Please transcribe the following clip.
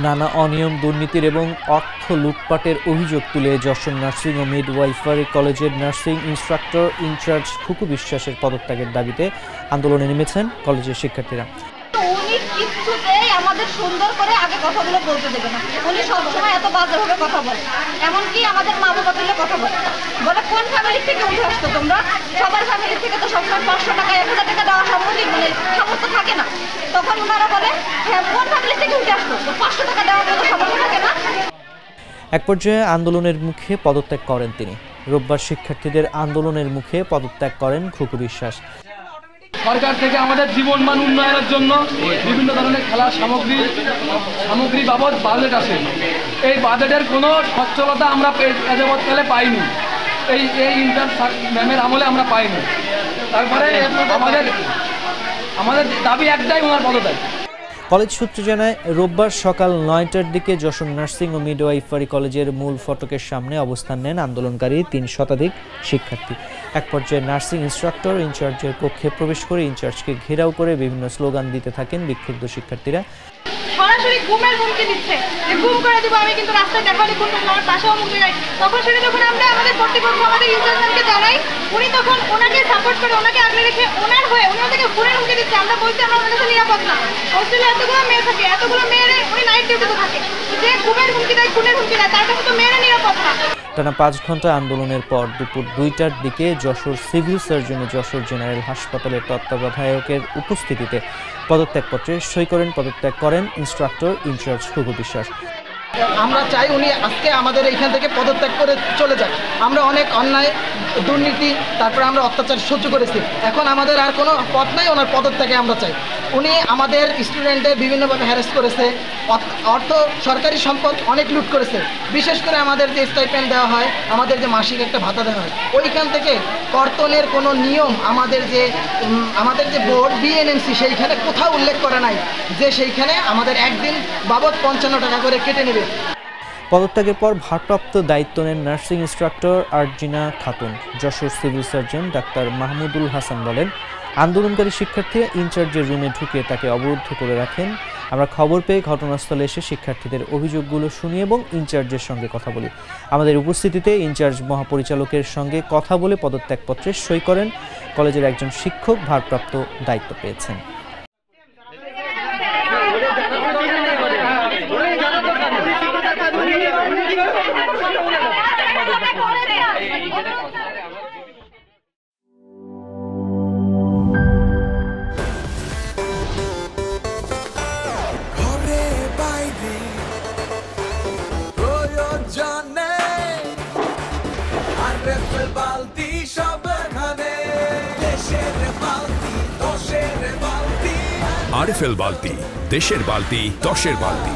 নানা অনিয়ম, দুর্নীতির এবং অর্থ লুটপাটের অভিযোগ তুলে যশোর নার্সিং ও মিডওয়াইফারি কলেজের নার্সিং ইন্সট্রাক্টর ইনচার্জ খুকু বিশ্বাসের পদত্যাগের দাবিতে আন্দোলনে নেমেছেন কলেজের শিক্ষার্থীরা। উনি কিছুতেই আমাদের সুন্দর করে আগে কথাগুলো বলতে দেবে না। উনি সবসময় এত বাজেভাবে কথা বলে, এমনকি আমাদের মা বাবা তুলে কথা বলে কোন ফ্যামিলি থেকে উঠে আসতো তোমরা? সবার ফ্যামিলি থেকে তো সবসময় 500 টাকা 1000 টাকা দেওয়া সম্ভবই সামর্থ্য থাকে না। তখন ওনারা বলে হ্যাঁ, কোন ফ্যামিলি থেকে উঠে আসতো 500 টাকা দেওয়ার মতো সামর্থ্য থাকে না। এক পর্যায়ে আন্দোলনের মুখে পদত্যাগ করেন তিনি। রোববার শিক্ষার্থীদের আন্দোলনের মুখে পদত্যাগ করেন খুকু বিশ্বাস। সরকার থেকে আমাদের জীবনমান উন্নয়নের জন্য বিভিন্ন ধরনের খেলার সামগ্রী বাবদ বাজেট আসে। এই বাজেটের কোনো সচ্ছলতা আমরা যাবৎকালে পাইনি। এই ইন্টার্ন ম্যামের আমলে আমরা পাইনি। তারপরে আমাদের দাবি একটাই, ওনার পদত্যাগ। কলেজ সূত্র জানায়, রোববার সকাল 9টার দিকে যশোর নার্সিং ও মিডওয়াইফারি কলেজের মূল ফটকের সামনে অবস্থান নেন আন্দোলনকারী 3 শতাধিক শিক্ষার্থী। এক পর্যায়ে নার্সিং ইন্সট্রাক্টর ইনচার্জের কক্ষে প্রবেশ করে ইনচার্জকে ঘেরাও করে বিভিন্ন স্লোগান দিতে থাকেন বিক্ষুব্ধ শিক্ষার্থীরা। সরাসরি ঘুমের হুমকি দিচ্ছে যে ঘুম করে দিব, আমি কিন্তু রাস্তায় দেখালে ঘুম করবো, আমার পাশেও মুখে যাই। তখন সেটা যখন আমরা আমাদের কর্তৃপক্ষ আমাদের ইনচার্জকে জানাই, উনি তখন ওনাকে সাপোর্ট করে ওনাকে আগলে রেখে ওনার হয়ে উনি ওদেরকে ঘুমের হুমকি দিচ্ছে। আমরা বলছি আমরা ওনার কাছে নিরাপদ না। হোস্টেলে এতগুলো মেয়ে থাকে, এতগুলো মেয়েরে উনি নাইট ডিউটিতে থাকে, যে ঘুমের হুমকি দেয়, খুনের হুমকি দেয়, তার কাছে তো মেয়েরা নিরাপদ না। টানা 5 ঘন্টা আন্দোলনের পর দুপুর 2টার দিকে যশোর সিভিল সার্জনে যশোর জেনারেল হাসপাতালের তত্ত্বাবধায়কের উপস্থিতিতে পদত্যাগপত্রে সই করেন পদত্যাগ করেন ইন্সট্রাক্টর ইনচার্জ খুকু বিশ্বাস। আমরা চাই উনি আজকে আমাদের এইখান থেকে পদত্যাগ করে চলে যাক। আমরা অনেক অন্যায়, দুর্নীতি, তারপরে আমরা অত্যাচার সহ্য করেছি। এখন আমাদের আর কোনো পথ নাই, ওনার পদত্যাগে আমরা চাই। উনি আমাদের স্টুডেন্টদের বিভিন্নভাবে হ্যারাস করেছে, অর্থ সরকারি সম্পদ অনেক লুট করেছে। বিশেষ করে আমাদের যে স্টাইপেন্ড দেওয়া হয়, আমাদের যে মাসিক একটা ভাতা দেওয়া হয়, ওইখান থেকে কর্তনের কোনো নিয়ম আমাদের যে বোর্ড বিএনএমসি সেইখানে কোথাও উল্লেখ করা নাই যে সেইখানে আমাদের একদিন বাবদ 55 টাকা করে কেটে নেবে। পদত্যাগের পর ভারপ্রাপ্ত দায়িত্ব নেন nursing instructor Arjina Khatun. Jessore civil surgeon doctor Mahmudul Hasan বলেন, আন্দোলনকারী শিক্ষার্থীরা ইনচার্জের রুমে ঢুকে তাকে অবরুদ্ধ করে রাখেন। আমরা খবর পেয়ে ঘটনাস্থলে এসে শিক্ষার্থীদের অভিযোগগুলো শুনি এবং ইনচার্জের সঙ্গে কথা বলি। আমাদের উপস্থিতিতে ইনচার্জ মহাপরিচালকের সঙ্গে কথা বলে পদত্যাগপত্রে সই করেন। কলেজের একজন শিক্ষক ভারপ্রাপ্ত দায়িত্ব পেয়েছেন। আরএফএল বালতি, দেশের বালতি, দশের বালতি।